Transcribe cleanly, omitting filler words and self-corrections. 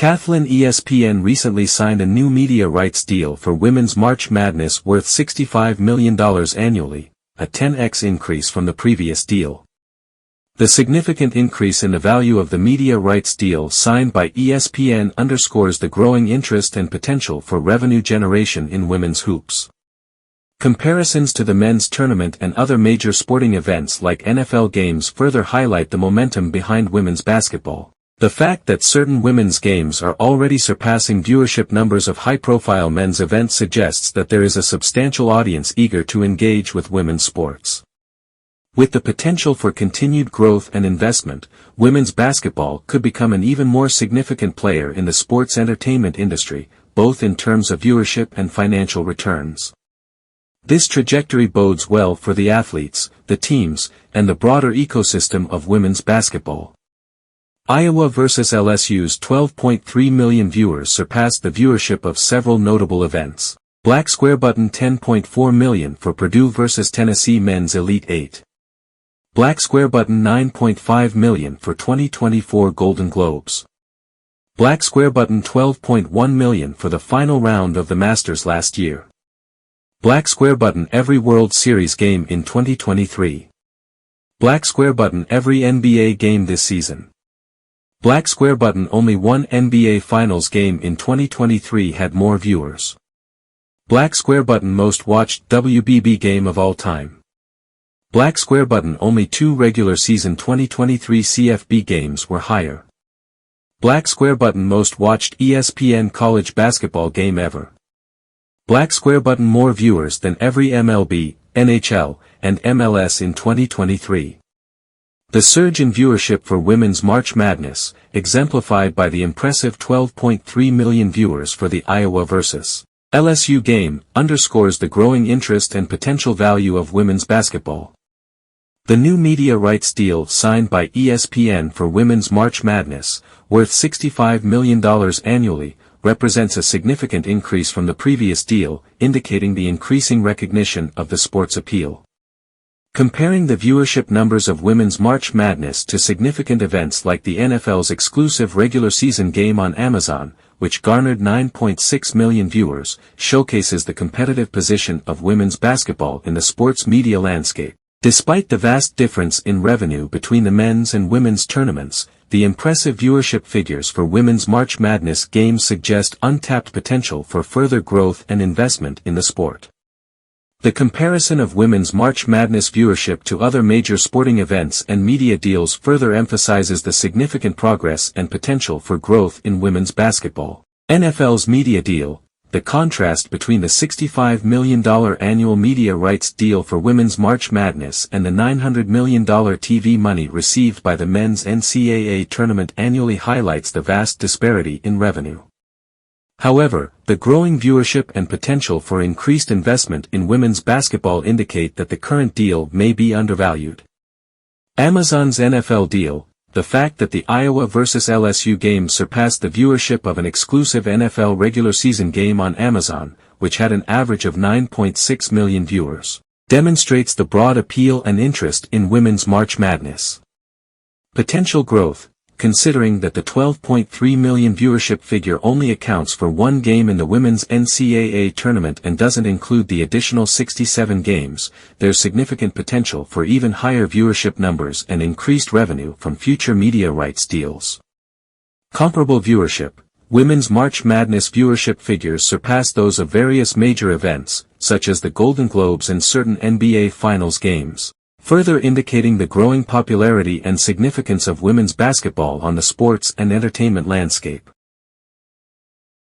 Kathleen. ESPN recently signed a new media rights deal for Women's March Madness worth $65 million annually, a 10x increase from the previous deal. The significant increase in the value of the media rights deal signed by ESPN underscores the growing interest and potential for revenue generation in women's hoops. Comparisons to the men's tournament and other major sporting events like NFL games further highlight the momentum behind women's basketball. The fact that certain women's games are already surpassing viewership numbers of high-profile men's events suggests that there is a substantial audience eager to engage with women's sports. With the potential for continued growth and investment, women's basketball could become an even more significant player in the sports entertainment industry, both in terms of viewership and financial returns. This trajectory bodes well for the athletes, the teams, and the broader ecosystem of women's basketball. Iowa vs. LSU's 12.3 million viewers surpassed the viewership of several notable events. Black Square Button 10.4 million for Purdue vs. Tennessee Men's Elite 8. Black Square Button 9.5 million for 2024 Golden Globes. Black Square Button 12.1 million for the final round of the Masters last year. Black Square Button every World Series game in 2023. Black Square Button every NBA game this season. Black Square Button only one NBA Finals game in 2023 had more viewers. Black Square Button most watched WBB game of all time. Black Square Button only 2 regular season 2023 CFB games were higher. Black Square Button most watched ESPN college basketball game ever. Black Square Button more viewers than every MLB, NHL, and MLS in 2023. The surge in viewership for Women's March Madness, exemplified by the impressive 12.3 million viewers for the Iowa vs. LSU game, underscores the growing interest and potential value of women's basketball. The new media rights deal signed by ESPN for Women's March Madness, worth $65 million annually, represents a significant increase from the previous deal, indicating the increasing recognition of the sport's appeal. Comparing the viewership numbers of Women's March Madness to significant events like the NFL's exclusive regular season game on Amazon, which garnered 9.6 million viewers, showcases the competitive position of women's basketball in the sports media landscape. Despite the vast difference in revenue between the men's and women's tournaments, the impressive viewership figures for Women's March Madness games suggest untapped potential for further growth and investment in the sport. The comparison of Women's March Madness viewership to other major sporting events and media deals further emphasizes the significant progress and potential for growth in women's basketball. NFL's media deal. The contrast between the $65 million annual media rights deal for Women's March Madness and the $900 million TV money received by the men's NCAA tournament annually highlights the vast disparity in revenue. However, the growing viewership and potential for increased investment in women's basketball indicate that the current deal may be undervalued. Amazon's NFL deal. The fact that the Iowa vs. LSU game surpassed the viewership of an exclusive NFL regular season game on Amazon, which had an average of 9.6 million viewers, demonstrates the broad appeal and interest in Women's March Madness. Potential growth. Considering that the 12.3 million viewership figure only accounts for one game in the women's NCAA tournament and doesn't include the additional 67 games, there's significant potential for even higher viewership numbers and increased revenue from future media rights deals. Comparable viewership. Women's March Madness viewership figures surpass those of various major events, such as the Golden Globes and certain NBA Finals games, further indicating the growing popularity and significance of women's basketball on the sports and entertainment landscape.